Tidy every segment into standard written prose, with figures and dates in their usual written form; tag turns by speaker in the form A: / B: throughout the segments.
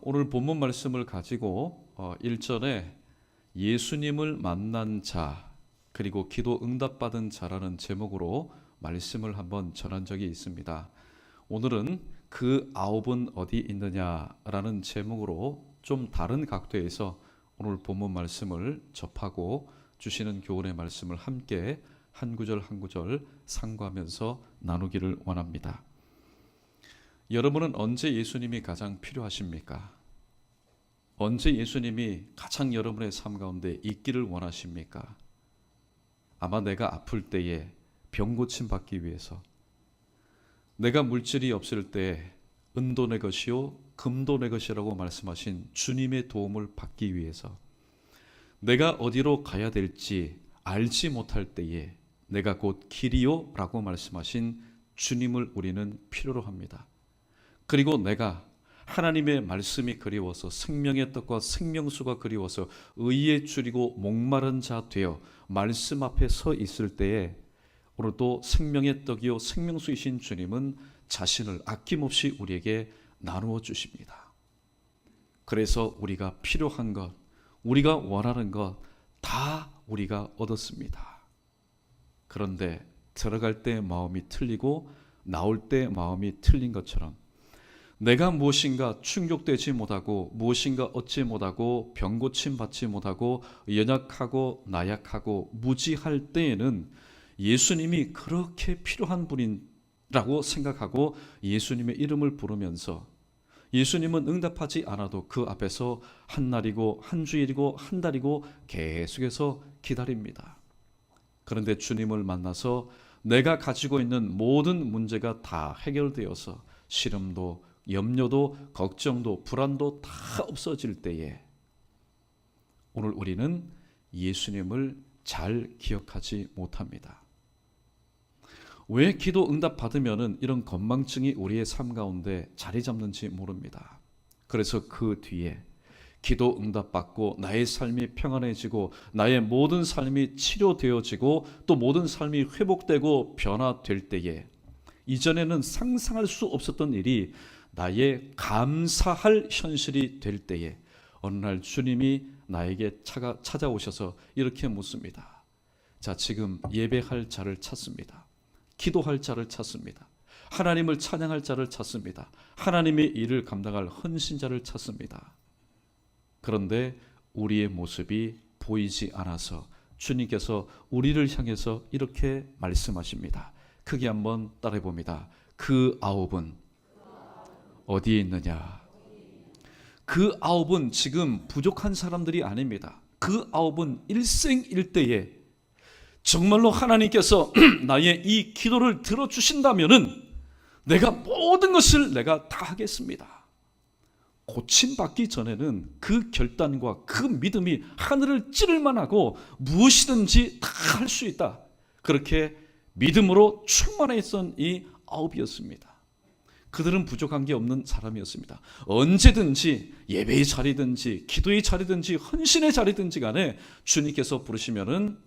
A: 오늘 본문 말씀을 가지고 1절에 예수님을 만난 자 그리고 기도 응답받은 자라는 제목으로 말씀을 한번 전한 적이 있습니다. 오늘은 그 아홉은 어디 있느냐라는 제목으로 좀 다른 각도에서 오늘 본문 말씀을 접하고 주시는 교훈의 말씀을 함께 한 구절 한 구절 상고하면서 나누기를 원합니다. 여러분은 언제 예수님이 가장 필요하십니까? 언제 예수님이 가장 여러분의 삶 가운데 있기를 원하십니까? 아마 내가 아플 때에 병 고침 받기 위해서, 내가 물질이 없을 때 은도 내 것이요 금도 내 것이라고 말씀하신 주님의 도움을 받기 위해서, 내가 어디로 가야 될지 알지 못할 때에 내가 곧 길이요 라고 말씀하신 주님을 우리는 필요로 합니다. 그리고 내가 하나님의 말씀이 그리워서 생명의 떡과 생명수가 그리워서 의에 줄이고 목마른 자 되어 말씀 앞에 서 있을 때에 오늘도 생명의 떡이요 생명수이신 주님은 자신을 아낌없이 우리에게 나누어 주십니다. 그래서 우리가 필요한 것, 우리가 원하는 것 다 우리가 얻었습니다. 그런데 들어갈 때 마음이 틀리고 나올 때 마음이 틀린 것처럼 내가 무엇인가 충족되지 못하고 무엇인가 얻지 못하고 병고침 받지 못하고 연약하고 나약하고 무지할 때에는 예수님이 그렇게 필요한 분이라고 생각하고 예수님의 이름을 부르면서 예수님은 응답하지 않아도 그 앞에서 한 날이고 한 주일이고 한 달이고 계속해서 기다립니다. 그런데 주님을 만나서 내가 가지고 있는 모든 문제가 다 해결되어서 시름도 염려도 걱정도 불안도 다 없어질 때에 오늘 우리는 예수님을 잘 기억하지 못합니다. 왜 기도 응답 받으면은 이런 건망증이 우리의 삶 가운데 자리 잡는지 모릅니다. 그래서 그 뒤에 기도 응답 받고 나의 삶이 평안해지고 나의 모든 삶이 치료되어지고 또 모든 삶이 회복되고 변화될 때에 이전에는 상상할 수 없었던 일이 나의 감사할 현실이 될 때에 어느 날 주님이 나에게 찾아오셔서 이렇게 묻습니다. 자, 지금 예배할 자를 찾습니다. 기도할 자를 찾습니다. 하나님을 찬양할 자를 찾습니다. 하나님의 일을 감당할 헌신자를 찾습니다. 그런데 우리의 모습이 보이지 않아서 주님께서 우리를 향해서 이렇게 말씀하십니다. 크게 한번 따라해 봅니다. 그 아홉은 어디에 있느냐? 그 아홉은 지금 부족한 사람들이 아닙니다. 그 아홉은 일생일대에 정말로 하나님께서 나의 이 기도를 들어주신다면은 내가 모든 것을 내가 다 하겠습니다. 고침받기 전에는 그 결단과 그 믿음이 하늘을 찌를 만하고 무엇이든지 다 할 수 있다. 그렇게 믿음으로 충만했던 이 아홉이었습니다. 그들은 부족한 게 없는 사람이었습니다. 언제든지 예배의 자리든지 기도의 자리든지 헌신의 자리든지 간에 주님께서 부르시면은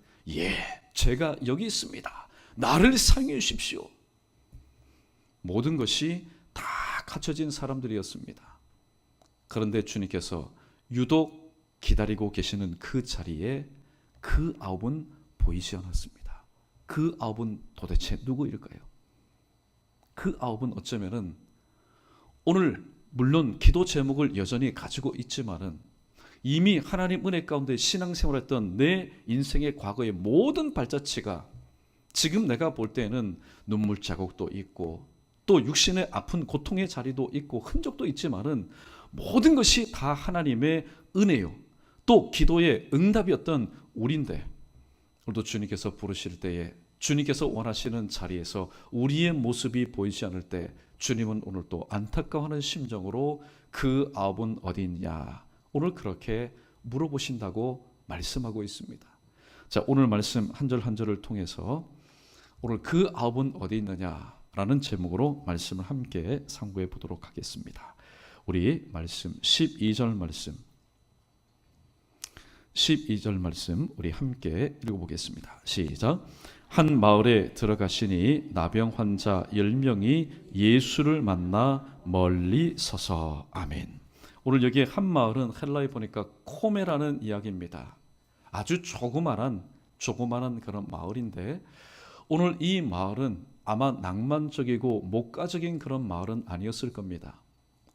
A: 제가 여기 있습니다. 나를 사용해 주십시오. 모든 것이 다 갖춰진 사람들이었습니다. 그런데 주님께서 유독 기다리고 계시는 그 자리에 그 아홉은 보이지 않았습니다. 그 아홉은 도대체 누구일까요? 그 아홉은 어쩌면은 오늘 물론 기도 제목을 여전히 가지고 있지만은 이미 하나님 은혜 가운데 신앙생활했던 내 인생의 과거의 모든 발자취가 지금 내가 볼 때는 눈물 자국도 있고 또 육신의 아픈 고통의 자리도 있고 흔적도 있지만은 모든 것이 다 하나님의 은혜요. 또 기도의 응답이었던 우리인데 오늘도 주님께서 부르실 때에 주님께서 원하시는 자리에서 우리의 모습이 보이지 않을 때 주님은 오늘 또 안타까워하는 심정으로 그 아홉은 어디 있냐 오늘 그렇게 물어보신다고 말씀하고 있습니다. 자, 오늘 말씀 한 절 한 절을 통해서 오늘 그 아홉은 어디 있느냐라는 제목으로 말씀을 함께 상고해 보도록 하겠습니다. 우리 말씀 12절 말씀 우리 함께 읽어보겠습니다. 시작. 한 마을에 들어가시니 나병 환자 10명이 예수를 만나 멀리 서서 아멘. 오늘 여기에 한 마을은 헬라에 보니까 코메라는 이야기입니다. 아주 조그만한 그런 마을인데 오늘 이 마을은 아마 낭만적이고 목가적인 그런 마을은 아니었을 겁니다.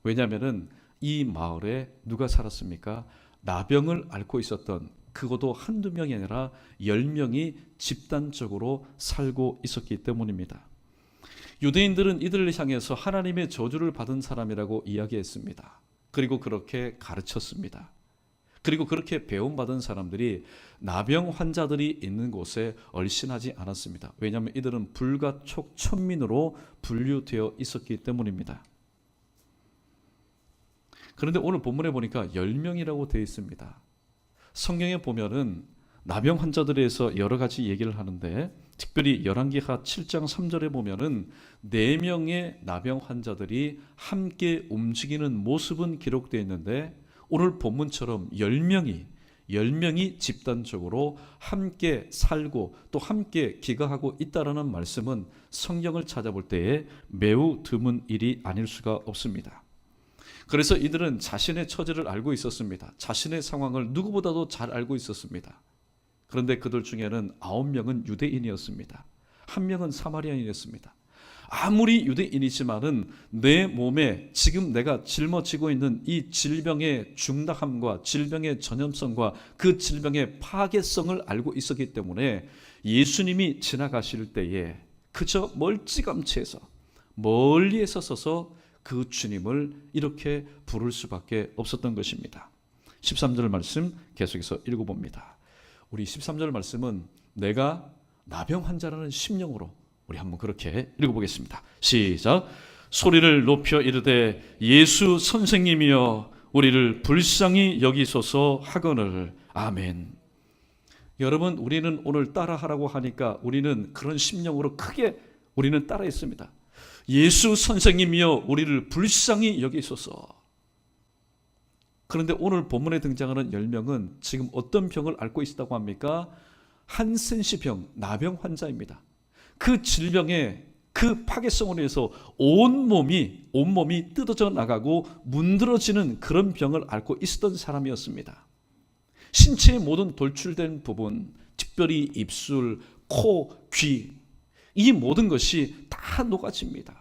A: 왜냐하면 이 마을에 누가 살았습니까? 나병을 앓고 있었던, 그것도 한두 명이 아니라 10명이 집단적으로 살고 있었기 때문입니다. 유대인들은 이들을 향해서 하나님의 저주를 받은 사람이라고 이야기했습니다. 그리고 그렇게 가르쳤습니다. 그리고 그렇게 배움받은 사람들이 나병 환자들이 있는 곳에 얼씬하지 않았습니다. 왜냐하면 이들은 불가촉 천민으로 분류되어 있었기 때문입니다. 그런데 오늘 본문에 보니까 10명이라고 되어 있습니다. 성경에 보면은 나병 환자들에 대해서 여러 가지 얘기를 하는데 특별히 열왕기하 7장 3절에 보면은 4명의 나병 환자들이 함께 움직이는 모습은 기록되어 있는데 오늘 본문처럼 10명이 집단적으로 함께 살고 또 함께 기거하고 있다라는 말씀은 성경을 찾아볼 때에 매우 드문 일이 아닐 수가 없습니다. 그래서 이들은 자신의 처지를 알고 있었습니다. 자신의 상황을 누구보다도 잘 알고 있었습니다. 그런데 그들 중에는 9명은 유대인이었습니다. 1명은 사마리아인이었습니다. 아무리 유대인이지만은 내 몸에 지금 내가 짊어지고 있는 이 질병의 중독함과 질병의 전염성과 그 질병의 파괴성을 알고 있었기 때문에 예수님이 지나가실 때에 그저 멀찌감치해서 멀리에서 서서 그 주님을 이렇게 부를 수밖에 없었던 것입니다. 13절 말씀 계속해서 읽어봅니다. 우리 13절 말씀은 내가 나병 환자라는 심령으로 우리 한번 그렇게 읽어보겠습니다. 시작. 소리를 높여 이르되 예수 선생님이여 우리를 불쌍히 여기소서 하거늘. 아멘. 여러분, 우리는 오늘 따라하라고 하니까 우리는 그런 심령으로 크게 우리는 따라했습니다. 예수 선생님이여 우리를 불쌍히 여기소서. 그런데 오늘 본문에 등장하는 10명은 지금 어떤 병을 앓고 있다고 합니까? 한센시병, 나병 환자입니다. 그 질병의 그 파괴성으로 인해서 온몸이 뜯어져 나가고 문드러지는 그런 병을 앓고 있었던 사람이었습니다. 신체의 모든 돌출된 부분, 특별히 입술, 코, 귀, 이 모든 것이 다 녹아집니다.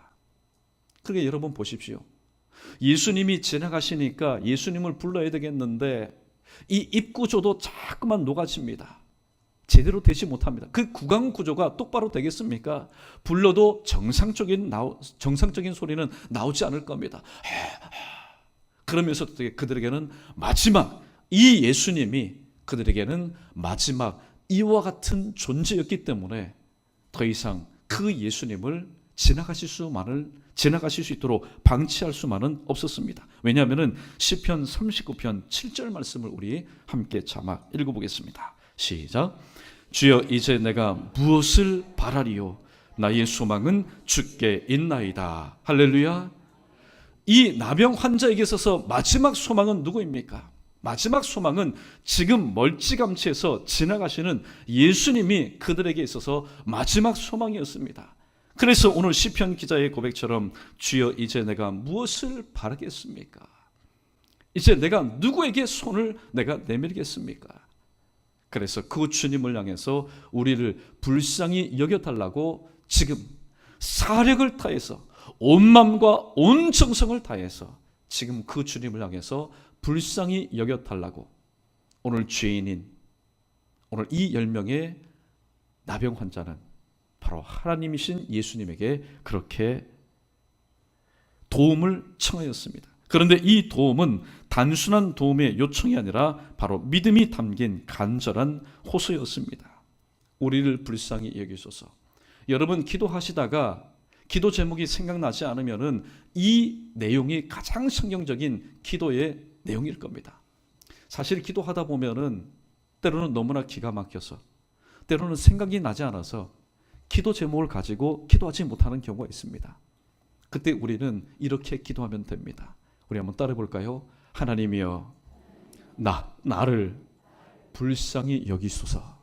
A: 그러니까 여러분 보십시오. 예수님이 지나가시니까 예수님을 불러야 되겠는데 이 입구조도 자꾸만 녹아집니다. 제대로 되지 못합니다. 그 구강 구조가 똑바로 되겠습니까? 불러도 정상적인 소리는 나오지 않을 겁니다. 그러면서 그들에게는 마지막, 이 예수님이 그들에게는 마지막 이와 같은 존재였기 때문에 더 이상 그 예수님을 지나가실 수 있도록 방치할 수만은 없었습니다. 왜냐하면 시편 39편 7절 말씀을 우리 함께 자막 읽어보겠습니다. 시작. 주여 이제 내가 무엇을 바라리요? 나의 소망은 주께 있나이다. 할렐루야. 이 나병 환자에게 있어서 마지막 소망은 누구입니까? 마지막 소망은 지금 멀찌감치해서 지나가시는 예수님이 그들에게 있어서 마지막 소망이었습니다. 그래서 오늘 시편 기자의 고백처럼 주여 이제 내가 무엇을 바라겠습니까? 이제 내가 누구에게 손을 내가 내밀겠습니까? 그래서 그 주님을 향해서 우리를 불쌍히 여겨달라고 지금 사력을 다해서 온 마음과 온 정성을 다해서 지금 그 주님을 향해서 불쌍히 여겨달라고 오늘 죄인인 오늘 이 10명의 나병 환자는 바로 하나님이신 예수님에게 그렇게 도움을 청하였습니다. 그런데 이 도움은 단순한 도움의 요청이 아니라 바로 믿음이 담긴 간절한 호소였습니다. 우리를 불쌍히 여기소서. 여러분 기도하시다가 기도 제목이 생각나지 않으면은 이 내용이 가장 성경적인 기도의 내용일 겁니다. 사실 기도하다 보면은 때로는 너무나 기가 막혀서 때로는 생각이 나지 않아서 기도 제목을 가지고 기도하지 못하는 경우가 있습니다. 그때 우리는 이렇게 기도하면 됩니다. 우리 한번 따라해 볼까요? 하나님이여 나를 불쌍히 여기소서.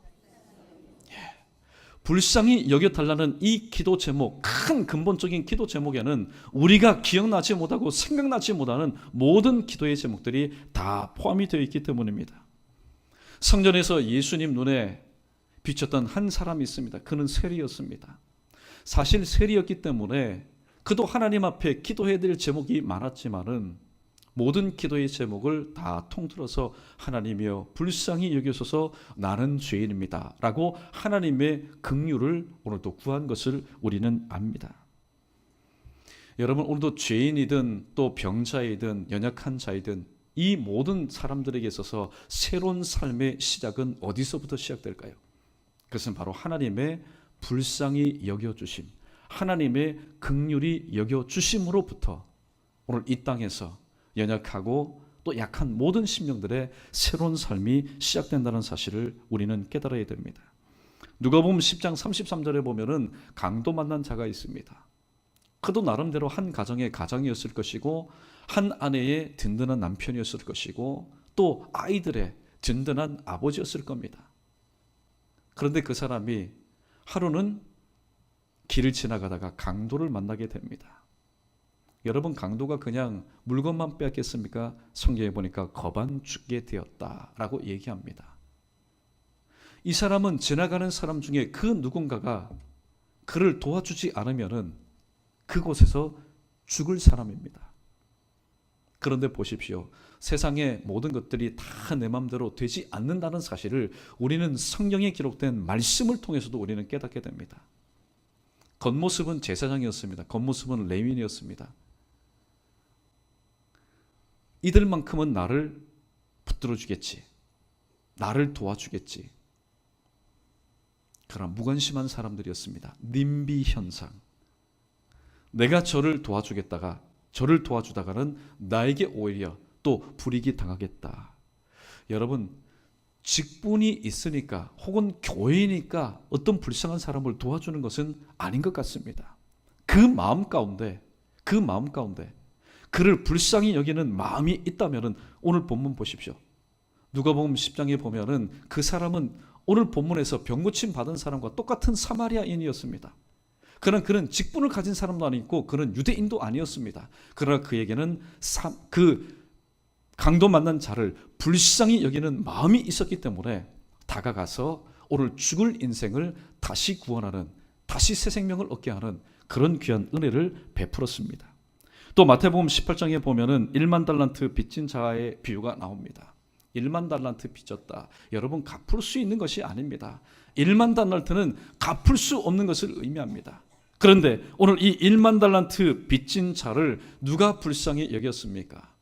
A: 불쌍히 여겨달라는 이 기도 제목, 큰 근본적인 기도 제목에는 우리가 기억나지 못하고 생각나지 못하는 모든 기도의 제목들이 다 포함이 되어 있기 때문입니다. 성전에서 예수님 눈에 비쳤던 한 사람이 있습니다. 그는 세리였습니다. 사실 세리였기 때문에 그도 하나님 앞에 기도해야 될 제목이 많았지만은 모든 기도의 제목을 다 통틀어서 하나님이여 불쌍히 여기소서 나는 죄인입니다 라고 하나님의 긍휼을 오늘도 구한 것을 우리는 압니다. 여러분, 오늘도 죄인이든 또 병자이든 연약한 자이든 이 모든 사람들에게 있어서 새로운 삶의 시작은 어디서부터 시작될까요? 그것은 바로 하나님의 불쌍히 여겨주심, 하나님의 긍휼히 여겨주심으로부터 오늘 이 땅에서 연약하고 또 약한 모든 심령들의 새로운 삶이 시작된다는 사실을 우리는 깨달아야 됩니다. 누가복음 10장 33절에 보면은 강도 만난 자가 있습니다. 그도 나름대로 한 가정의 가장이었을 것이고 한 아내의 든든한 남편이었을 것이고 또 아이들의 든든한 아버지였을 겁니다. 그런데 그 사람이 하루는 길을 지나가다가 강도를 만나게 됩니다. 여러분, 강도가 그냥 물건만 빼앗겼습니까? 성경에 보니까 거반 죽게 되었다라고 얘기합니다. 이 사람은 지나가는 사람 중에 그 누군가가 그를 도와주지 않으면은 그곳에서 죽을 사람입니다. 그런데 보십시오. 세상의 모든 것들이 다 내 마음대로 되지 않는다는 사실을 우리는 성경에 기록된 말씀을 통해서도 우리는 깨닫게 됩니다. 겉모습은 제사장이었습니다. 겉모습은 레위인이었습니다. 이들만큼은 나를 붙들어 주겠지, 나를 도와주겠지. 그러나 무관심한 사람들이었습니다. 님비 현상. 내가 저를 도와주다가는 나에게 오히려 또 불이익이 당하겠다. 여러분, 직분이 있으니까 혹은 교회니까 어떤 불쌍한 사람을 도와주는 것은 아닌 것 같습니다. 그 마음 가운데 그를 불쌍히 여기는 마음이 있다면 오늘 본문 보십시오. 누가복음 10장에 보면은 그 사람은 오늘 본문에서 병고침 받은 사람과 똑같은 사마리아인이었습니다. 그러나 그는 직분을 가진 사람도 아니고 그는 유대인도 아니었습니다. 그러나 그에게는 그 강도 만난 자를 불쌍히 여기는 마음이 있었기 때문에 다가가서 오늘 죽을 인생을 다시 구원하는, 다시 새 생명을 얻게 하는 그런 귀한 은혜를 베풀었습니다. 또 마태복음 18장에 보면은 1만 달란트 빚진 자의 비유가 나옵니다. 1만 달란트 빚졌다. 여러분, 갚을 수 있는 것이 아닙니다. 1만 달란트는 갚을 수 없는 것을 의미합니다. 그런데 오늘 이 1만 달란트 빚진 자를 누가 불쌍히 여겼습니까?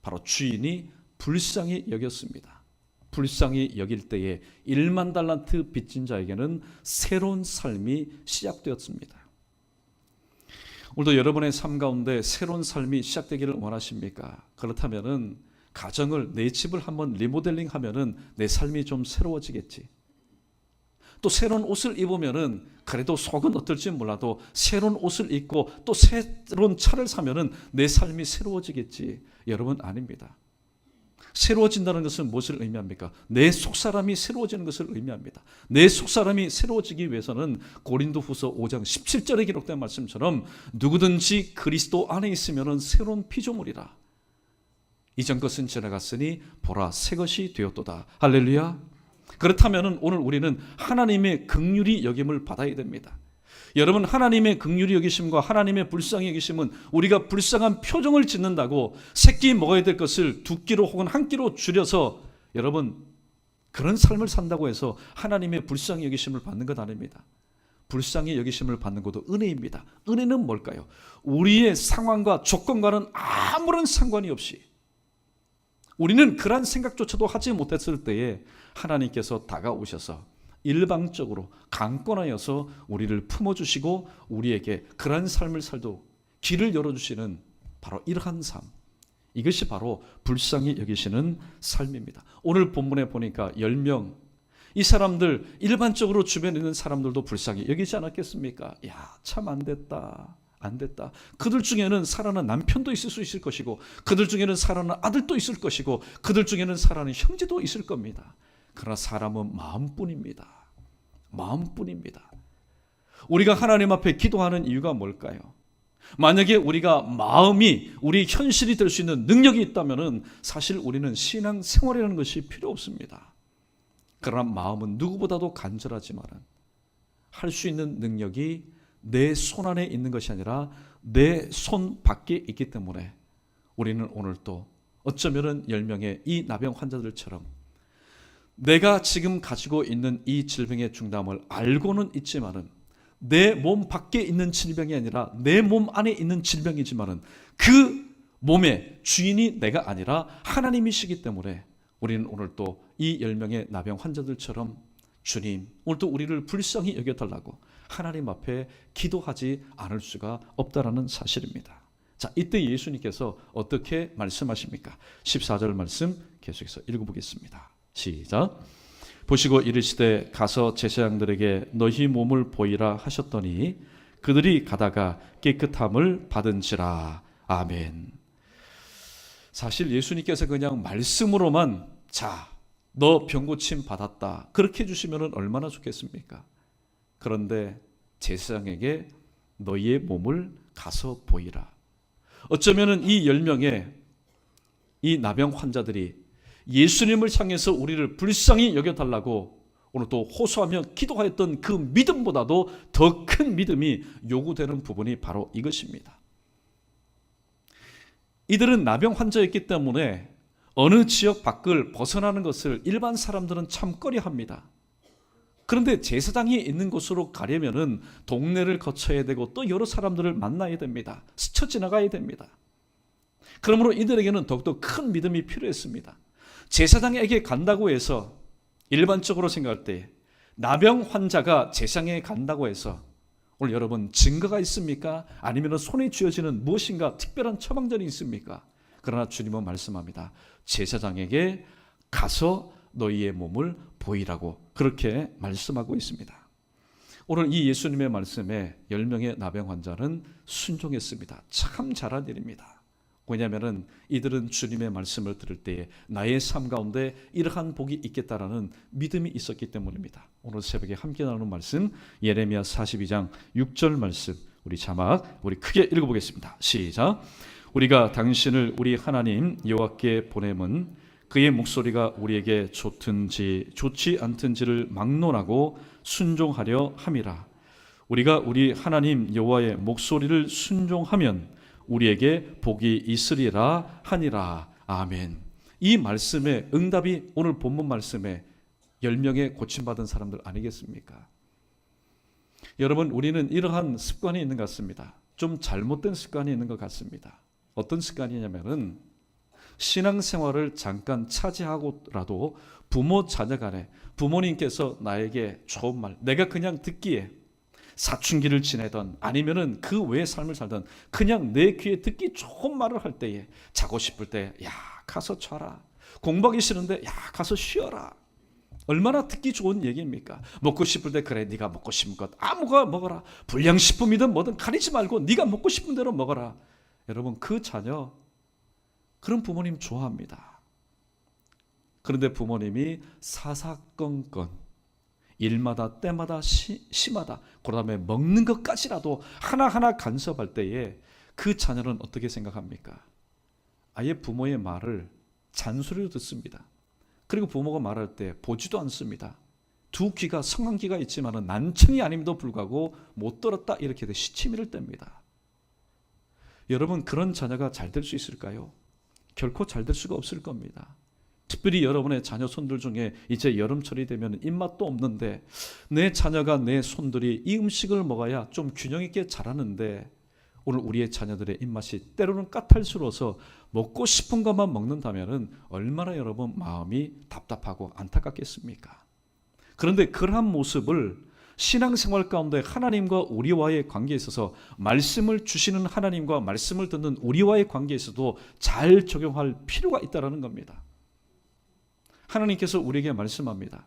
A: 바로 주인이 불쌍히 여겼습니다. 불쌍히 여길 때에 1만 달란트 빚진 자에게는 새로운 삶이 시작되었습니다. 오늘도 여러분의 삶 가운데 새로운 삶이 시작되기를 원하십니까? 그렇다면은 가정을, 내 집을 한번 리모델링 하면은 내 삶이 좀 새로워지겠지. 또 새로운 옷을 입으면은 그래도 속은 어떨지 몰라도 새로운 옷을 입고 또 새로운 차를 사면은 내 삶이 새로워지겠지. 여러분, 아닙니다. 새로워진다는 것은 무엇을 의미합니까? 내 속사람이 새로워지는 것을 의미합니다. 내 속사람이 새로워지기 위해서는 고린도후서 5장 17절에 기록된 말씀처럼 누구든지 그리스도 안에 있으면 새로운 피조물이라. 이전 것은 지나갔으니 보라 새 것이 되었도다. 할렐루야. 그렇다면 오늘 우리는 하나님의 긍휼히 여김을 받아야 됩니다. 여러분, 하나님의 긍휼히 여기심과 하나님의 불쌍히 여기심은 우리가 불쌍한 표정을 짓는다고 새끼 먹어야 될 것을 두 끼로 혹은 한 끼로 줄여서 여러분 그런 삶을 산다고 해서 하나님의 불쌍히 여기심을 받는 것 아닙니다. 불쌍히 여기심을 받는 것도 은혜입니다. 은혜는 뭘까요? 우리의 상황과 조건과는 아무런 상관이 없이 우리는 그런 생각조차도 하지 못했을 때에 하나님께서 다가오셔서 일방적으로 강권하여서 우리를 품어주시고 우리에게 그런 삶을 살도록 길을 열어주시는 바로 이러한 삶, 이것이 바로 불쌍히 여기시는 삶입니다. 오늘 본문에 보니까 10명, 이 사람들 일반적으로 주변에 있는 사람들도 불쌍히 여기지 않았겠습니까? 야, 참 안 됐다. 그들 중에는 살아난 남편도 있을 수 있을 것이고 그들 중에는 살아난 아들도 있을 것이고 그들 중에는 살아난 형제도 있을 겁니다. 그러나 사람은 마음뿐입니다. 마음뿐입니다. 우리가 하나님 앞에 기도하는 이유가 뭘까요? 만약에 우리가 마음이 우리 현실이 될 수 있는 능력이 있다면 사실 우리는 신앙 생활이라는 것이 필요 없습니다. 그러나 마음은 누구보다도 간절하지만 할 수 있는 능력이 내 손 안에 있는 것이 아니라 내 손 밖에 있기 때문에 우리는 오늘 또 어쩌면 10명의 이 나병 환자들처럼 내가 지금 가지고 있는 이 질병의 중담을 알고는 있지만은 내 몸 밖에 있는 질병이 아니라 내 몸 안에 있는 질병이지만은 그 몸의 주인이 내가 아니라 하나님이시기 때문에 우리는 오늘 또 이 10명의 나병 환자들처럼 주님, 오늘도 우리를 불쌍히 여겨달라고 하나님 앞에 기도하지 않을 수가 없다라는 사실입니다. 자, 이때 예수님께서 어떻게 말씀하십니까? 14절 말씀 계속해서 읽어보겠습니다. 시작. 보시고 이르시되 가서 제사장들에게 너희 몸을 보이라 하셨더니 그들이 가다가 깨끗함을 받은지라. 아멘. 사실 예수님께서 그냥 말씀으로만 자, 너 병고침 받았다 그렇게 해주시면 얼마나 좋겠습니까? 그런데 제사장에게 너희의 몸을 가서 보이라. 어쩌면 이 10명의 이 나병 환자들이 예수님을 향해서 우리를 불쌍히 여겨달라고 오늘 또 호소하며 기도하였던 그 믿음보다도 더 큰 믿음이 요구되는 부분이 바로 이것입니다. 이들은 나병 환자였기 때문에 어느 지역 밖을 벗어나는 것을 일반 사람들은 참 꺼려합니다. 그런데 제사장이 있는 곳으로 가려면은 동네를 거쳐야 되고 또 여러 사람들을 만나야 됩니다. 스쳐 지나가야 됩니다. 그러므로 이들에게는 더욱더 큰 믿음이 필요했습니다. 제사장에게 간다고 해서 일반적으로 생각할 때 나병 환자가 제사장에게 간다고 해서 오늘 여러분 증거가 있습니까? 아니면 손에 쥐어지는 무엇인가 특별한 처방전이 있습니까? 그러나 주님은 말씀합니다. 제사장에게 가서 너희의 몸을 보이라고 그렇게 말씀하고 있습니다. 오늘 이 예수님의 말씀에 10명의 나병 환자는 순종했습니다. 참 잘한 일입니다. 왜냐하면 이들은 주님의 말씀을 들을 때에 나의 삶 가운데 이러한 복이 있겠다라는 믿음이 있었기 때문입니다. 오늘 새벽에 함께 나누는 말씀 예레미야 42장 6절 말씀 우리 자막 우리 크게 읽어보겠습니다. 시작. 우리가 당신을 우리 하나님 여호와께 보냄은 그의 목소리가 우리에게 좋든지 좋지 않든지를 막론하고 순종하려 함이라. 우리가 우리 하나님 여호와의 목소리를 순종하면 우리에게 복이 있으리라 하니라. 아멘. 이 말씀의 응답이 오늘 본문 말씀에 10명의 고침받은 사람들 아니겠습니까? 여러분, 우리는 이러한 습관이 있는 것 같습니다. 좀 잘못된 습관이 있는 것 같습니다. 어떤 습관이냐면은 신앙생활을 잠깐 차지하고라도 부모 자녀 간에 부모님께서 나에게 좋은 말, 내가 그냥 듣기에 사춘기를 지내던 아니면은 그 외의 삶을 살던 그냥 내 귀에 듣기 좋은 말을 할 때에 자고 싶을 때 야 가서 자라, 공부하기 싫은데 야 가서 쉬어라. 얼마나 듣기 좋은 얘기입니까? 먹고 싶을 때 그래 네가 먹고 싶은 것 아무거나 먹어라. 불량식품이든 뭐든 가리지 말고 네가 먹고 싶은 대로 먹어라. 여러분 그 자녀 그런 부모님 좋아합니다. 그런데 부모님이 사사건건 일마다 때마다 심하다. 그다음에 먹는 것까지라도 하나하나 간섭할 때에 그 자녀는 어떻게 생각합니까? 아예 부모의 말을 잔소리로 듣습니다. 그리고 부모가 말할 때 보지도 않습니다. 두 귀가 성한기가 있지만 난청이 아님에도 불구하고 못 들었다 이렇게 시치미를 뗍니다. 여러분 그런 자녀가 잘 될 수 있을까요? 결코 잘 될 수가 없을 겁니다. 특별히 여러분의 자녀 손들 중에 이제 여름철이 되면 입맛도 없는데 내 자녀가 내 손들이 이 음식을 먹어야 좀 균형 있게 자라는데 오늘 우리의 자녀들의 입맛이 때로는 까탈스러워서 먹고 싶은 것만 먹는다면 얼마나 여러분 마음이 답답하고 안타깝겠습니까? 그런데 그러한 모습을 신앙생활 가운데 하나님과 우리와의 관계에 있어서 말씀을 주시는 하나님과 말씀을 듣는 우리와의 관계에 있어도 잘 적용할 필요가 있다는 겁니다. 하나님께서 우리에게 말씀합니다.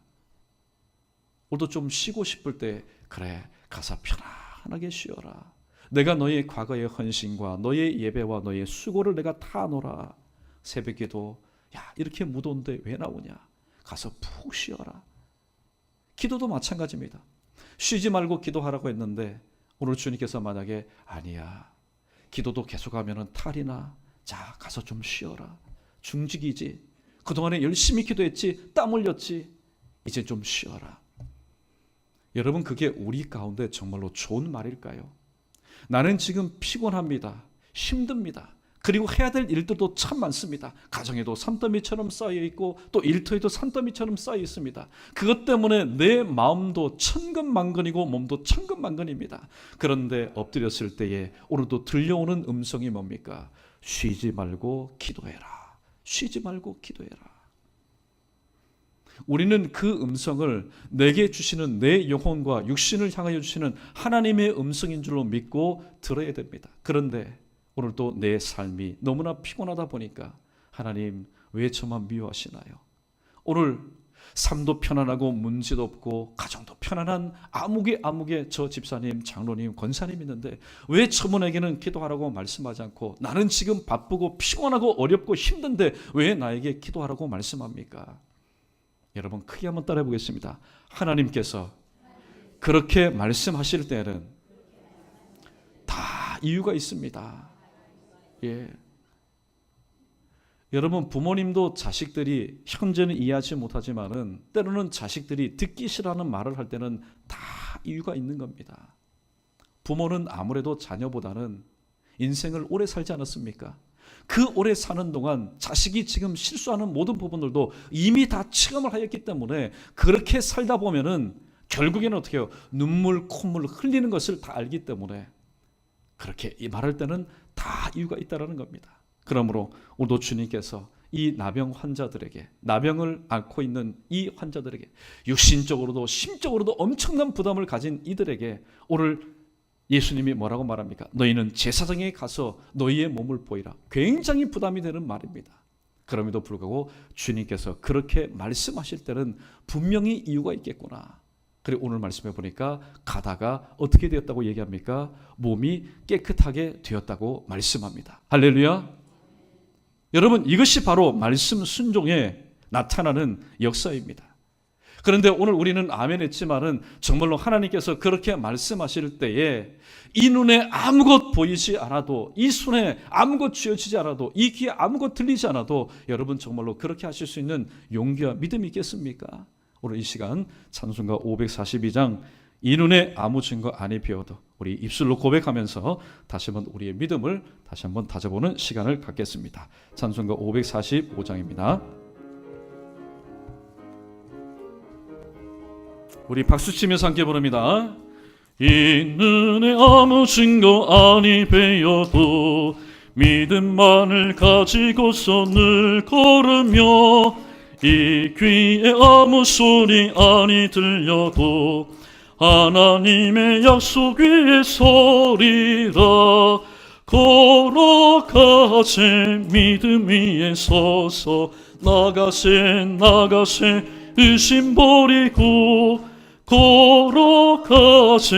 A: 오늘도 좀 쉬고 싶을 때 그래 가서 편안하게 쉬어라. 내가 너의 과거의 헌신과 너의 예배와 너의 수고를 내가 다 놓으라. 새벽에도 야 이렇게 무더운데 왜 나오냐. 가서 푹 쉬어라. 기도도 마찬가지입니다. 쉬지 말고 기도하라고 했는데 오늘 주님께서 만약에 아니야, 기도도 계속하면 탈이 나, 자 가서 좀 쉬어라, 중직이지, 그동안에 열심히 기도했지, 땀 흘렸지, 이제 좀 쉬어라. 여러분, 그게 우리 가운데 정말로 좋은 말일까요? 나는 지금 피곤합니다, 힘듭니다, 그리고 해야 될 일들도 참 많습니다. 가정에도 산더미처럼 쌓여 있고 또 일터에도 산더미처럼 쌓여 있습니다. 그것 때문에 내 마음도 천근만근이고 몸도 천근만근입니다. 그런데 엎드렸을 때에 오늘도 들려오는 음성이 뭡니까? 쉬지 말고 기도해라, 쉬지 말고 기도해라. 우리는 그 음성을 내게 주시는 내 영혼과 육신을 향하여 주시는 하나님의 음성인 줄로 믿고 들어야 됩니다. 그런데 오늘도 내 삶이 너무나 피곤하다 보니까 하나님 왜 저만 미워하시나요? 오늘 삶도 편안하고 문제도 없고 가정도 편안한 아무개 저 집사님, 장로님, 권사님 있는데 왜 저분에게는 기도하라고 말씀하지 않고 나는 지금 바쁘고 피곤하고 어렵고 힘든데 왜 나에게 기도하라고 말씀합니까? 여러분, 크게 한번 따라해 보겠습니다. 하나님께서 그렇게 말씀하실 때는 다 이유가 있습니다. 예. 여러분, 부모님도 자식들이 현재는 이해하지 못하지만은 때로는 자식들이 듣기 싫어하는 말을 할 때는 다 이유가 있는 겁니다. 부모는 아무래도 자녀보다는 인생을 오래 살지 않았습니까? 그 오래 사는 동안 자식이 지금 실수하는 모든 부분들도 이미 다 체험을 하였기 때문에 그렇게 살다 보면은 결국에는 어떻게 해요? 눈물, 콧물 흘리는 것을 다 알기 때문에 그렇게 말할 때는 다 이유가 있다는 겁니다. 그러므로 오늘도 주님께서 이 나병 환자들에게, 나병을 앓고 있는 이 환자들에게, 육신적으로도 심적으로도 엄청난 부담을 가진 이들에게 오늘 예수님이 뭐라고 말합니까? 너희는 제사장에 가서 너희의 몸을 보이라. 굉장히 부담이 되는 말입니다. 그럼에도 불구하고 주님께서 그렇게 말씀하실 때는 분명히 이유가 있겠구나. 그리고 오늘 말씀해 보니까 가다가 어떻게 되었다고 얘기합니까? 몸이 깨끗하게 되었다고 말씀합니다. 할렐루야. 여러분, 이것이 바로 말씀 순종에 나타나는 역사입니다. 그런데 오늘 우리는 아멘 했지만은 정말로 하나님께서 그렇게 말씀하실 때에 이 눈에 아무것 보이지 않아도, 이 손에 아무것 쥐어지지 않아도, 이 귀에 아무것 들리지 않아도 여러분 정말로 그렇게 하실 수 있는 용기와 믿음이 있겠습니까? 오늘 이 시간 찬송가 542장 이 눈에 아무 증거 아니 비어도 우리 입술로 고백하면서 다시 한번 우리의 믿음을 다시 한번 다져보는 시간을 갖겠습니다. 찬송가 545장입니다. 우리 박수치면서 함께 부릅니다. 이 눈에 아무 증거 아니 베어도 믿음만을 가지고서 늘 걸으며 이 귀에 아무 소리 아니 들려도 하나님의 약속 위에 서리라. 걸어가세 믿음 위에 서서 나가세 의심 버리고 걸어가세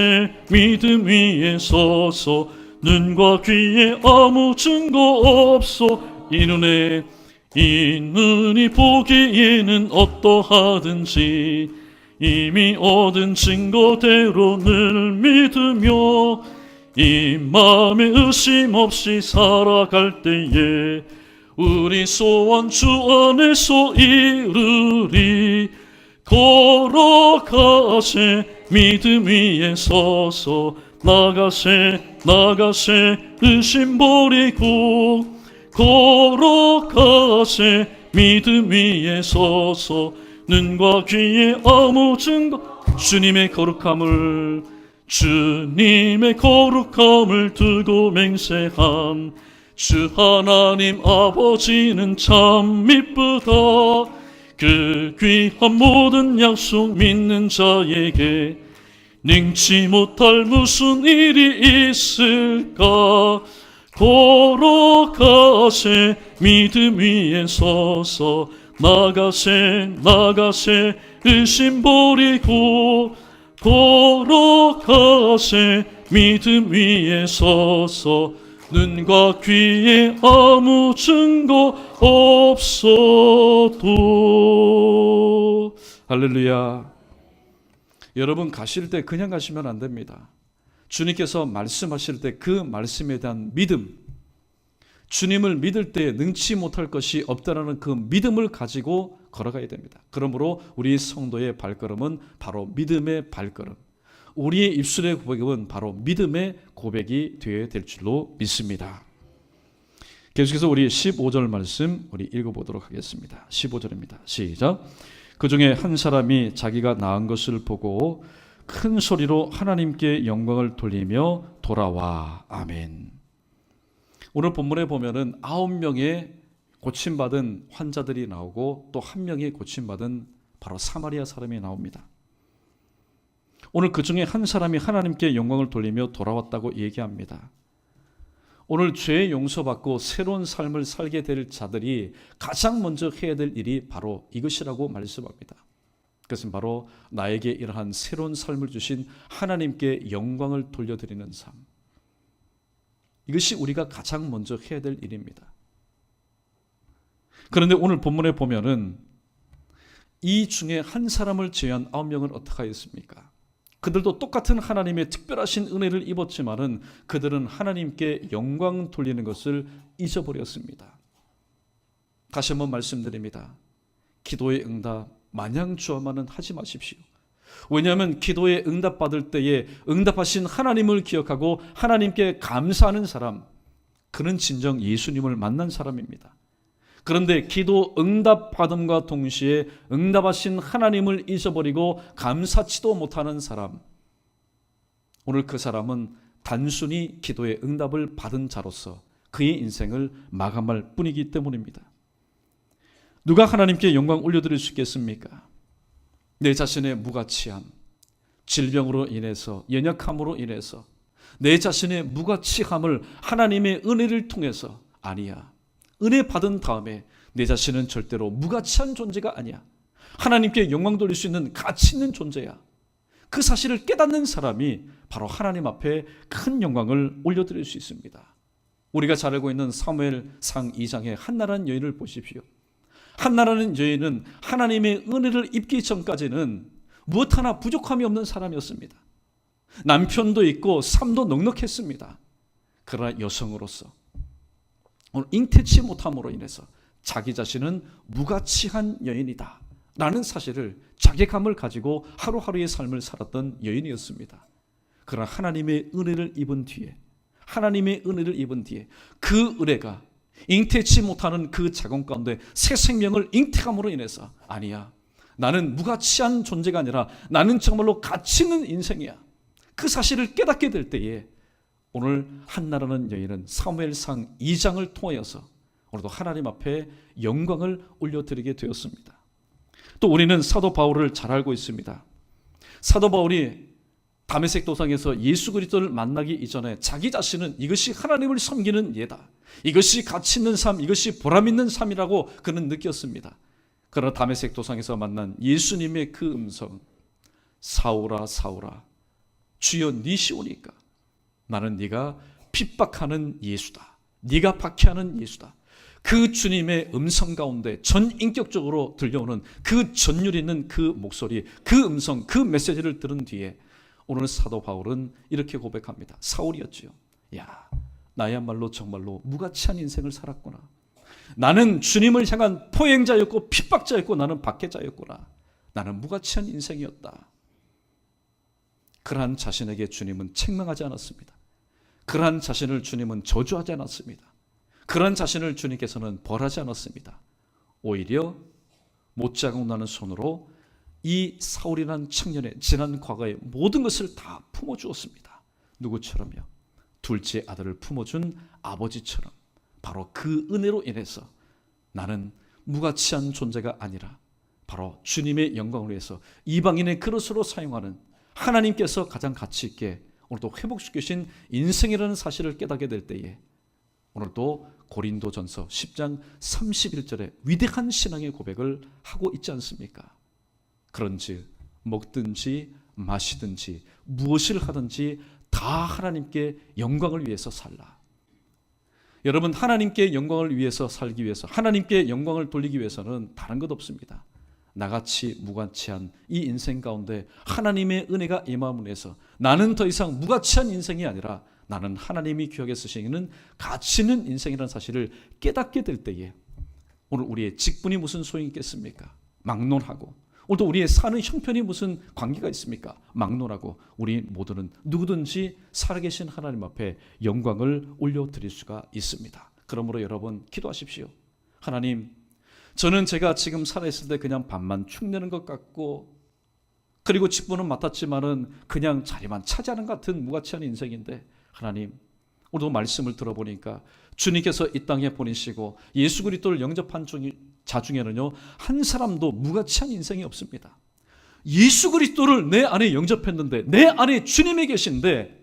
A: 믿음 위에 서서 눈과 귀에 아무 증거 없어. 이 눈이 보기에는 어떠하든지 이미 얻은 증거대로 늘 믿으며 이 마음에 의심 없이 살아갈 때에 우리 소원 주 안에서 이루리. 걸어가세 믿음 위에 서서 나가세 의심 버리고 걸어가세 믿음 위에 서서 눈과 귀에 아무 증거 주님의 거룩함을 두고 맹세한 주 하나님 아버지는 참 미쁘다. 그 귀한 모든 약속 믿는 자에게 능치 못할 무슨 일이 있을까. 걸어가세 믿음 위에 서서 나가세 의심 버리고 걸어가세 믿음 위에 서서 눈과 귀에 아무 증거 없어도. 할렐루야. 여러분 가실 때 그냥 가시면 안 됩니다. 주님께서 말씀하실 때 그 말씀에 대한 믿음, 주님을 믿을 때 능치 못할 것이 없다라는 그 믿음을 가지고 걸어가야 됩니다. 그러므로 우리 성도의 발걸음은 바로 믿음의 발걸음, 우리의 입술의 고백은 바로 믿음의 고백이 되어야 될 줄로 믿습니다. 계속해서 우리 15절 말씀 우리 읽어보도록 하겠습니다. 15절입니다. 시작. 그 중에 한 사람이 자기가 낳은 것을 보고 큰 소리로 하나님께 영광을 돌리며 돌아와. 아멘. 오늘 본문에 보면은 9명의 고침받은 환자들이 나오고 또 1명이 고침받은 바로 사마리아 사람이 나옵니다. 오늘 그 중에 한 사람이 하나님께 영광을 돌리며 돌아왔다고 얘기합니다. 오늘 죄 용서받고 새로운 삶을 살게 될 자들이 가장 먼저 해야 될 일이 바로 이것이라고 말씀합니다. 그것은 바로 나에게 이러한 새로운 삶을 주신 하나님께 영광을 돌려드리는 삶. 이것이 우리가 가장 먼저 해야 될 일입니다. 그런데 오늘 본문에 보면은 이 중에 한 사람을 제외한 9명은 어떻게 하였습니까? 그들도 똑같은 하나님의 특별하신 은혜를 입었지만은 그들은 하나님께 영광 돌리는 것을 잊어버렸습니다. 다시 한번 말씀드립니다. 기도의 응답 마냥 주어만은 하지 마십시오. 왜냐하면 기도에 응답받을 때에 응답하신 하나님을 기억하고 하나님께 감사하는 사람, 그는 진정 예수님을 만난 사람입니다. 그런데 기도 응답받음과 동시에 응답하신 하나님을 잊어버리고 감사치도 못하는 사람, 오늘 그 사람은 단순히 기도의 응답을 받은 자로서 그의 인생을 마감할 뿐이기 때문입니다. 누가 하나님께 영광 올려드릴 수 있겠습니까? 내 자신의 무가치함, 질병으로 인해서, 연약함으로 인해서 내 자신의 무가치함을 하나님의 은혜를 통해서, 아니야, 은혜 받은 다음에 내 자신은 절대로 무가치한 존재가 아니야, 하나님께 영광 돌릴 수 있는 가치 있는 존재야, 그 사실을 깨닫는 사람이 바로 하나님 앞에 큰 영광을 올려드릴 수 있습니다. 우리가 잘 알고 있는 사무엘상 2장의 한나라는 여인을 보십시오. 한나라는 여인은 하나님의 은혜를 입기 전까지는 무엇 하나 부족함이 없는 사람이었습니다. 남편도 있고 삶도 넉넉했습니다. 그러나 여성으로서 오늘 잉태치 못함으로 인해서 자기 자신은 무가치한 여인이다 라는 사실을, 자괴감을 가지고 하루하루의 삶을 살았던 여인이었습니다. 그러나 하나님의 은혜를 입은 뒤에, 하나님의 은혜를 입은 뒤에 그 은혜가 잉태치 못하는 그 자궁 가운데 새 생명을 잉태함으로 인해서, 아니야, 나는 무가치한 존재가 아니라 나는 정말로 가치 있는 인생이야, 그 사실을 깨닫게 될 때에 오늘 한나라는 여인은 사무엘상 2장을 통하여서 오늘도 하나님 앞에 영광을 올려드리게 되었습니다. 또 우리는 사도 바울을 잘 알고 있습니다. 사도 바울이 다메섹 도상에서 예수 그리스도를 만나기 이전에 자기 자신은 이것이 하나님을 섬기는 예다, 이것이 가치 있는 삶, 이것이 보람 있는 삶이라고 그는 느꼈습니다. 그러나 다메섹 도상에서 만난 예수님의 그 음성, 사울아 사울아 주여 니시오니까, 나는 네가 핍박하는 예수다, 네가 박해하는 예수다. 그 주님의 음성 가운데 전인격적으로 들려오는 그 전율 있는 그 목소리, 그 음성, 그 메시지를 들은 뒤에 오늘 사도 바울은 이렇게 고백합니다. 사울이었지요. 야, 나야말로 정말로 무가치한 인생을 살았구나. 나는 주님을 향한 포행자였고 핍박자였고 나는 박해자였구나. 나는 무가치한 인생이었다. 그러한 자신에게 주님은 책망하지 않았습니다. 그러한 자신을 주님은 저주하지 않았습니다. 그러한 자신을 주님께서는 벌하지 않았습니다. 오히려 못자국 나는 손으로 이 사울이라는 청년의 지난 과거의 모든 것을 다 품어주었습니다. 누구처럼요? 둘째 아들을 품어준 아버지처럼. 바로 그 은혜로 인해서 나는 무가치한 존재가 아니라 바로 주님의 영광을 위해서 이방인의 그릇으로 사용하는 하나님께서 가장 가치 있게 오늘도 회복시키신 인생이라는 사실을 깨닫게 될 때에 오늘도 고린도전서 10장 31절에 위대한 신앙의 고백을 하고 있지 않습니까? 그런즉 먹든지 마시든지 무엇을 하든지 다 하나님께 영광을 위해서 살라. 여러분, 하나님께 영광을 위해서 살기 위해서, 하나님께 영광을 돌리기 위해서는 다른 것 없습니다. 나같이 무가치한 이 인생 가운데 하나님의 은혜가 임함으로 해서 나는 더 이상 무가치한 인생이 아니라 나는 하나님이 귀하게 쓰시는 가치 있는 인생이라는 사실을 깨닫게 될 때에 오늘 우리의 직분이 무슨 소용이 있겠습니까? 막론하고 오늘도 우리의 사는 형편이 무슨 관계가 있습니까? 막론하고 우리 모두는 누구든지 살아계신 하나님 앞에 영광을 올려드릴 수가 있습니다. 그러므로 여러분 기도하십시오. 하나님, 저는 제가 지금 살아있을 때 그냥 밥만 축내는 것 같고 그리고 직분은 맡았지만은 그냥 자리만 차지하는 것 같은 무가치한 인생인데 하나님, 오늘도 말씀을 들어보니까 주님께서 이 땅에 보내시고 예수 그리스도를 영접한 자 중에는요 한 사람도 무가치한 인생이 없습니다. 예수 그리스도를 내 안에 영접했는데 내 안에 주님이 계신데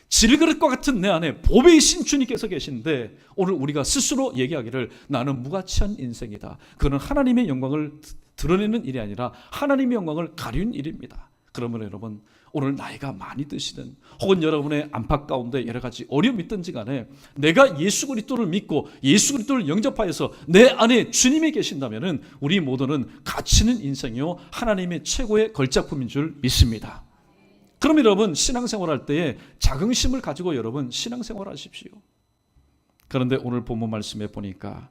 A: 질그릇과 같은 내 안에 보배이신 주님께서 계신데 오늘 우리가 스스로 얘기하기를 나는 무가치한 인생이다. 그는 하나님의 영광을 드러내는 일이 아니라 하나님의 영광을 가리는 일입니다. 그러면 여러분 오늘 나이가 많이 드시든 혹은 여러분의 안팎 가운데 여러 가지 어려움이 있든지 간에 내가 예수 그리스도를 믿고 예수 그리스도를 영접하여서 내 안에 주님이 계신다면 우리 모두는 가치 있는 인생이요 하나님의 최고의 걸작품인 줄 믿습니다. 그럼 여러분 신앙생활 할 때에 자긍심을 가지고 여러분 신앙생활 하십시오. 그런데 오늘 본문 말씀에 보니까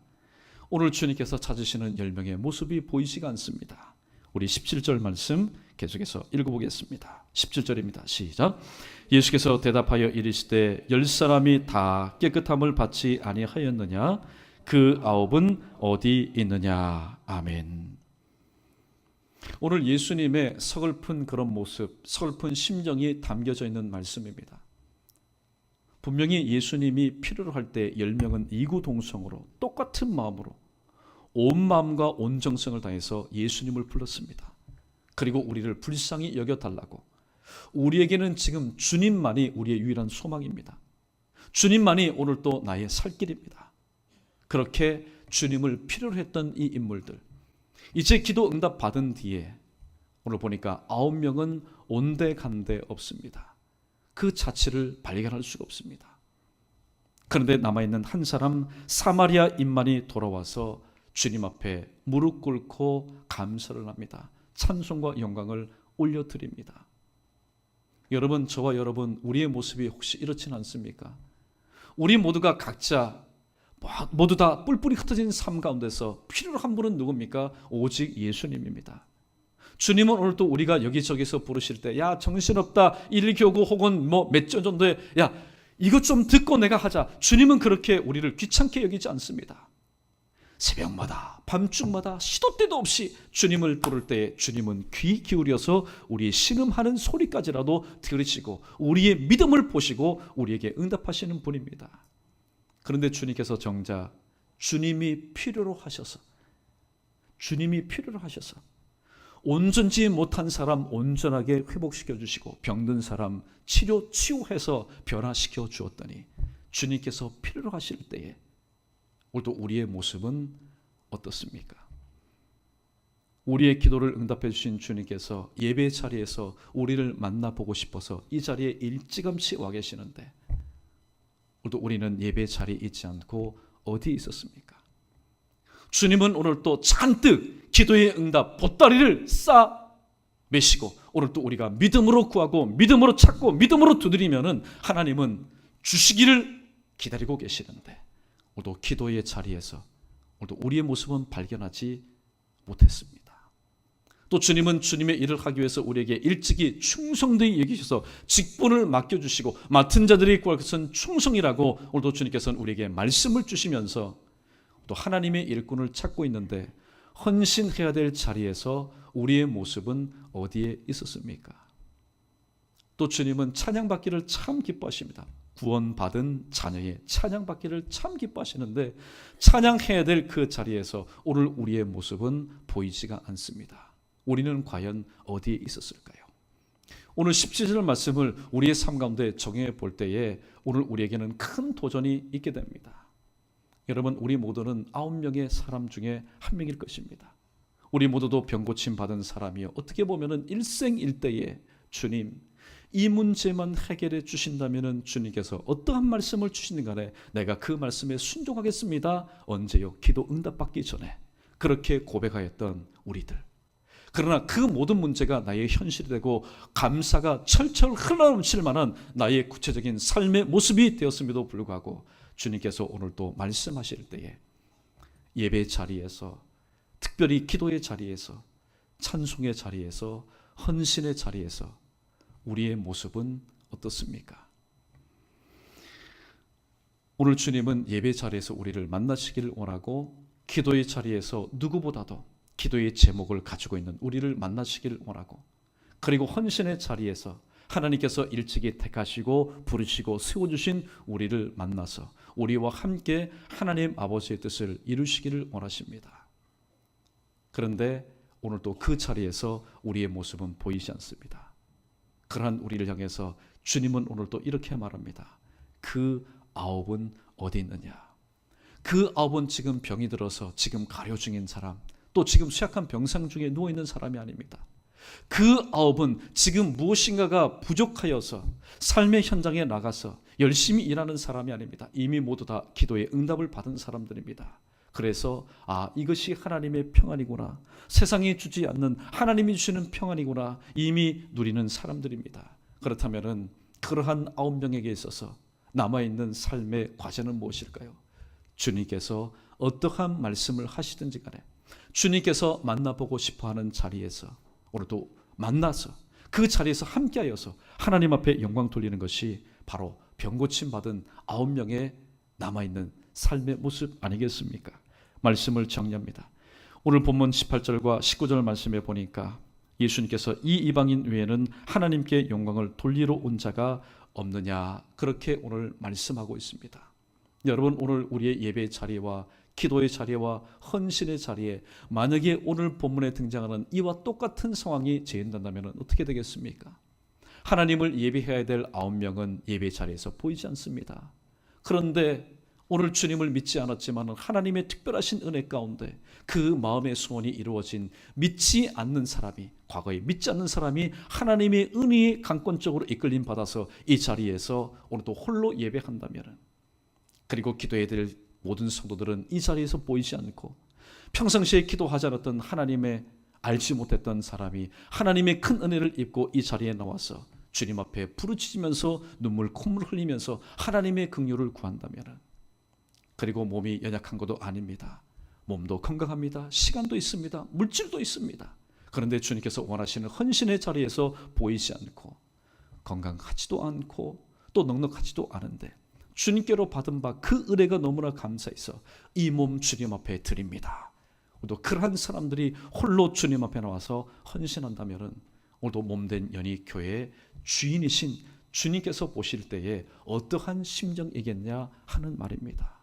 A: 오늘 주님께서 찾으시는 10명의 모습이 보이지가 않습니다. 우리 17절 말씀 계속해서 읽어보겠습니다. 17절입니다. 시작. 예수께서 대답하여 이르시되 10사람이 다 깨끗함을 받지 아니하였느냐? 그 9은 어디 있느냐? 아멘. 오늘 예수님의 서글픈 그런 모습, 서글픈 심정이 담겨져 있는 말씀입니다. 분명히 예수님이 필요로 할 때 10명은 이구동성으로 똑같은 마음으로 온 마음과 온 정성을 다해서 예수님을 불렀습니다. 그리고 우리를 불쌍히 여겨달라고. 우리에게는 지금 주님만이 우리의 유일한 소망입니다. 주님만이 오늘 또 나의 살 길입니다. 그렇게 주님을 필요로 했던 이 인물들, 이제 기도 응답 받은 뒤에 오늘 보니까 9명은 온데간데 없습니다. 그 자취를 발견할 수가 없습니다. 그런데 남아있는 한 사람 사마리아인만이 돌아와서 주님 앞에 무릎 꿇고 감사를 합니다. 찬송과 영광을 올려드립니다. 여러분, 저와 여러분 우리의 모습이 혹시 이렇지는 않습니까? 우리 모두가 각자 모두 다 뿔뿔이 흩어진 삶 가운데서 필요로 한 분은 누굽니까? 오직 예수님입니다. 주님은 오늘 또 우리가 여기저기서 부르실 때 야 정신없다 1교구 혹은 몇 절 정도에 야 이것 좀 듣고 내가 하자. 주님은 그렇게 우리를 귀찮게 여기지 않습니다. 새벽마다 밤중마다 시도 때도 없이 주님을 부를 때에 주님은 귀 기울여서 우리의 신음하는 소리까지라도 들으시고 우리의 믿음을 보시고 우리에게 응답하시는 분입니다. 그런데 주님께서 정작 주님이 필요로 하셔서 온전지 못한 사람 온전하게 회복시켜 주시고 병든 사람 치유해서 변화시켜 주었더니 주님께서 필요로 하실 때에 오늘도 우리의 모습은 어떻습니까? 우리의 기도를 응답해 주신 주님께서 예배 자리에서 우리를 만나보고 싶어서 이 자리에 일찌감치 와 계시는데 오늘도 우리는 예배 자리에 있지 않고 어디에 있었습니까? 주님은 오늘 또 잔뜩 기도의 응답 보따리를 싸 메시고 오늘 또 우리가 믿음으로 구하고 믿음으로 찾고 믿음으로 두드리면은 하나님은 주시기를 기다리고 계시는데 오늘도 기도의 자리에서 오늘도 우리의 모습은 발견하지 못했습니다. 또 주님은 주님의 일을 하기 위해서 우리에게 일찍이 충성되게 여기셔서 직분을 맡겨주시고 맡은 자들이 구할 것은 충성이라고 오늘도 주님께서는 우리에게 말씀을 주시면서 또 하나님의 일꾼을 찾고 있는데 헌신해야 될 자리에서 우리의 모습은 어디에 있었습니까? 또 주님은 찬양받기를 참 기뻐하십니다. 구원받은 자녀의 찬양받기를 참 기뻐하시는데 찬양해야 될 그 자리에서 오늘 우리의 모습은 보이지가 않습니다. 우리는 과연 어디에 있었을까요? 오늘 17절 말씀을 우리의 삶 가운데 적용해 볼 때에 오늘 우리에게는 큰 도전이 있게 됩니다. 여러분, 우리 모두는 9명의 사람 중에 한 명일 것입니다. 우리 모두도 병고침 받은 사람이요 어떻게 보면 일생일대에 주님 이 문제만 해결해 주신다면 주님께서 어떠한 말씀을 주시는 간에 내가 그 말씀에 순종하겠습니다. 언제요? 기도 응답받기 전에 그렇게 고백하였던 우리들. 그러나 그 모든 문제가 나의 현실이 되고 감사가 철철 흘러넘칠 만한 나의 구체적인 삶의 모습이 되었음에도 불구하고 주님께서 오늘 또 말씀하실 때에 예배 자리에서, 특별히 기도의 자리에서, 찬송의 자리에서, 헌신의 자리에서 우리의 모습은 어떻습니까? 오늘 주님은 예배 자리에서 우리를 만나시기를 원하고, 기도의 자리에서 누구보다도 기도의 제목을 가지고 있는 우리를 만나시기를 원하고, 그리고 헌신의 자리에서 하나님께서 일찍이 택하시고 부르시고 세워주신 우리를 만나서 우리와 함께 하나님 아버지의 뜻을 이루시기를 원하십니다. 그런데 오늘 또 그 자리에서 우리의 모습은 보이지 않습니다. 그러한 우리를 향해서 주님은 오늘 또 이렇게 말합니다. 그 아홉은 어디 있느냐? 그 아홉은 지금 병이 들어서 지금 가려 중인 사람, 또 지금 쇠약한 병상 중에 누워있는 사람이 아닙니다. 그 아홉은 지금 무엇인가가 부족하여서 삶의 현장에 나가서 열심히 일하는 사람이 아닙니다. 이미 모두 다 기도의 응답을 받은 사람들입니다. 그래서 이것이 하나님의 평안이구나, 세상이 주지 않는 하나님이 주시는 평안이구나 이미 누리는 사람들입니다. 그렇다면 그러한 9명에게 있어서 남아있는 삶의 과제는 무엇일까요? 주님께서 어떠한 말씀을 하시든지 간에 주님께서 만나보고 싶어하는 자리에서 오늘도 만나서 그 자리에서 함께하여서 하나님 앞에 영광 돌리는 것이 바로 병고침 받은 9명의 남아있는 삶의 모습 아니겠습니까? 말씀을 정리합니다. 오늘 본문 18절과 19절 말씀에 보니까 예수님께서 이 이방인 외에는 하나님께 영광을 돌리러 온 자가 없느냐, 그렇게 오늘 말씀하고 있습니다. 여러분, 오늘 우리의 예배의 자리와 기도의 자리와 헌신의 자리에 만약에 오늘 본문에 등장하는 이와 똑같은 상황이 재현된다면 어떻게 되겠습니까? 하나님을 예배해야 될 9명은 예배 자리에서 보이지 않습니다. 그런데 오늘 주님을 믿지 않았지만 하나님의 특별하신 은혜 가운데 그 마음의 소원이 이루어진 믿지 않는 사람이, 과거에 믿지 않는 사람이 하나님의 은혜의 강권적으로 이끌림 받아서 이 자리에서 오늘도 홀로 예배한다면, 그리고 기도해야 될 모든 성도들은 이 자리에서 보이지 않고 평상시에 기도하지 않았던 하나님의 알지 못했던 사람이 하나님의 큰 은혜를 입고 이 자리에 나와서 주님 앞에 부르짖으면서 눈물 콧물 흘리면서 하나님의 긍휼을 구한다면, 그리고 몸이 연약한 것도 아닙니다. 몸도 건강합니다. 시간도 있습니다. 물질도 있습니다. 그런데 주님께서 원하시는 헌신의 자리에서 보이지 않고 건강하지도 않고 또 넉넉하지도 않은데 주님께로 받은 바 그 은혜가 너무나 감사해서 이 몸 주님 앞에 드립니다. 또 그러한 사람들이 홀로 주님 앞에 나와서 헌신한다면 오늘도 몸된 연희교회의 주인이신 주님께서 보실 때에 어떠한 심정이겠냐 하는 말입니다.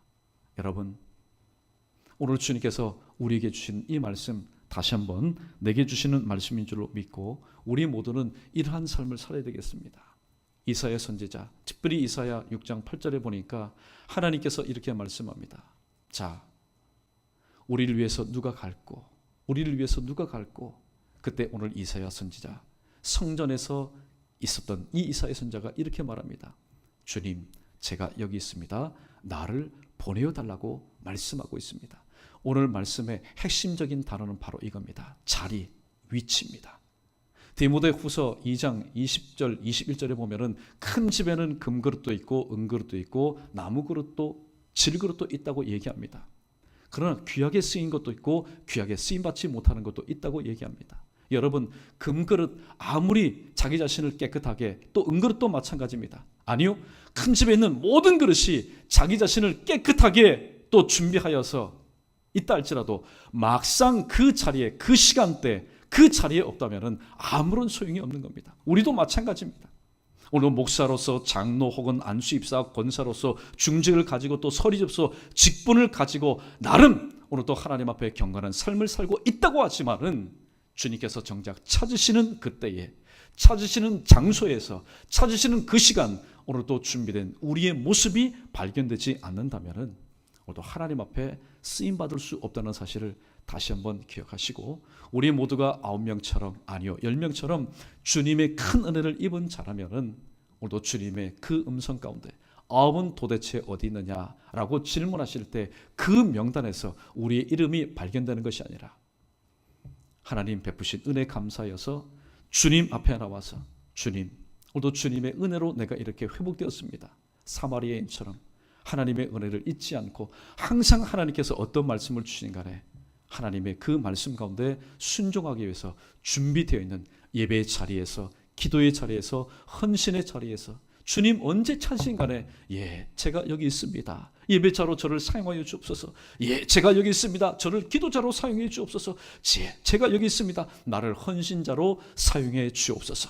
A: 여러분, 오늘 주님께서 우리에게 주신 이 말씀 다시 한번 내게 주시는 말씀인 줄로 믿고 우리 모두는 이러한 삶을 살아야 되겠습니다. 이사야 선지자, 특별히 이사야 6장 8절에 보니까 하나님께서 이렇게 말씀합니다. 자, 우리를 위해서 누가 갈고, 우리를 위해서 누가 갈고. 그때 오늘 이사야 선지자, 성전에서 있었던 이 이사야 선지자가 이렇게 말합니다. 주님, 제가 여기 있습니다. 나를 보내어 달라고 말씀하고 있습니다. 오늘 말씀의 핵심적인 단어는 바로 이겁니다. 자리, 위치입니다. 디모데후서 2장 20절 21절에 보면은 큰 집에는 금그릇도 있고 은그릇도 있고 나무그릇도 질그릇도 있다고 얘기합니다. 그러나 귀하게 쓰인 것도 있고 귀하게 쓰임받지 못하는 것도 있다고 얘기합니다. 여러분, 금그릇 아무리 자기 자신을 깨끗하게, 또 은그릇도 마찬가지입니다. 아니요, 큰 집에 있는 모든 그릇이 자기 자신을 깨끗하게 또 준비하여서 있다 할지라도 막상 그 자리에, 그 시간대 그 자리에 없다면 아무런 소용이 없는 겁니다. 우리도 마찬가지입니다. 오늘 목사로서, 장로 혹은 안수입사 권사로서 중직을 가지고 또 서리접서 직분을 가지고 나름 오늘 또 하나님 앞에 경건한 삶을 살고 있다고 하지만은 주님께서 정작 찾으시는 그때에, 찾으시는 장소에서, 찾으시는 그 시간 오늘 또 준비된 우리의 모습이 발견되지 않는다면 오늘도 하나님 앞에 쓰임받을 수 없다는 사실을 다시 한번 기억하시고, 우리 모두가 9명처럼, 아니요 10명처럼 주님의 큰 은혜를 입은 자라면은 오늘도 주님의 그 음성 가운데 9은 도대체 어디 있느냐라고 질문하실 때 그 명단에서 우리의 이름이 발견되는 것이 아니라 하나님 베푸신 은혜 감사여서 주님 앞에 나와서 주님, 오늘도 주님의 은혜로 내가 이렇게 회복되었습니다. 사마리아인처럼 하나님의 은혜를 잊지 않고 항상 하나님께서 어떤 말씀을 주시는 간에 하나님의 그 말씀 가운데 순종하기 위해서 준비되어 있는 예배의 자리에서, 기도의 자리에서, 헌신의 자리에서 주님 언제 찾으신 간에 제가 여기 있습니다. 예배자로 저를 사용하여 주옵소서. 제가 여기 있습니다. 저를 기도자로 사용해 주옵소서. 제가 여기 있습니다. 나를 헌신자로 사용해 주옵소서.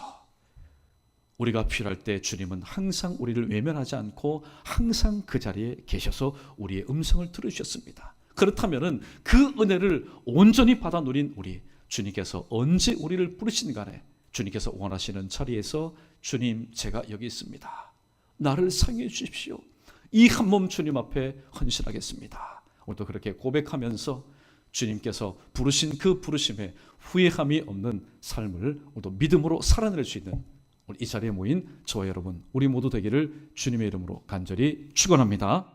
A: 우리가 필요할 때 주님은 항상 우리를 외면하지 않고 항상 그 자리에 계셔서 우리의 음성을 들으셨습니다. 그렇다면 그 은혜를 온전히 받아 누린 우리, 주님께서 언제 우리를 부르시는 간에 주님께서 원하시는 자리에서 주님 제가 여기 있습니다. 나를 사용해 주십시오. 이 한 몸 주님 앞에 헌신하겠습니다. 오늘도 그렇게 고백하면서 주님께서 부르신 그 부르심에 후회함이 없는 삶을 오늘도 믿음으로 살아낼 수 있는 이 자리에 모인 저와 여러분, 우리 모두 되기를 주님의 이름으로 간절히 축원합니다.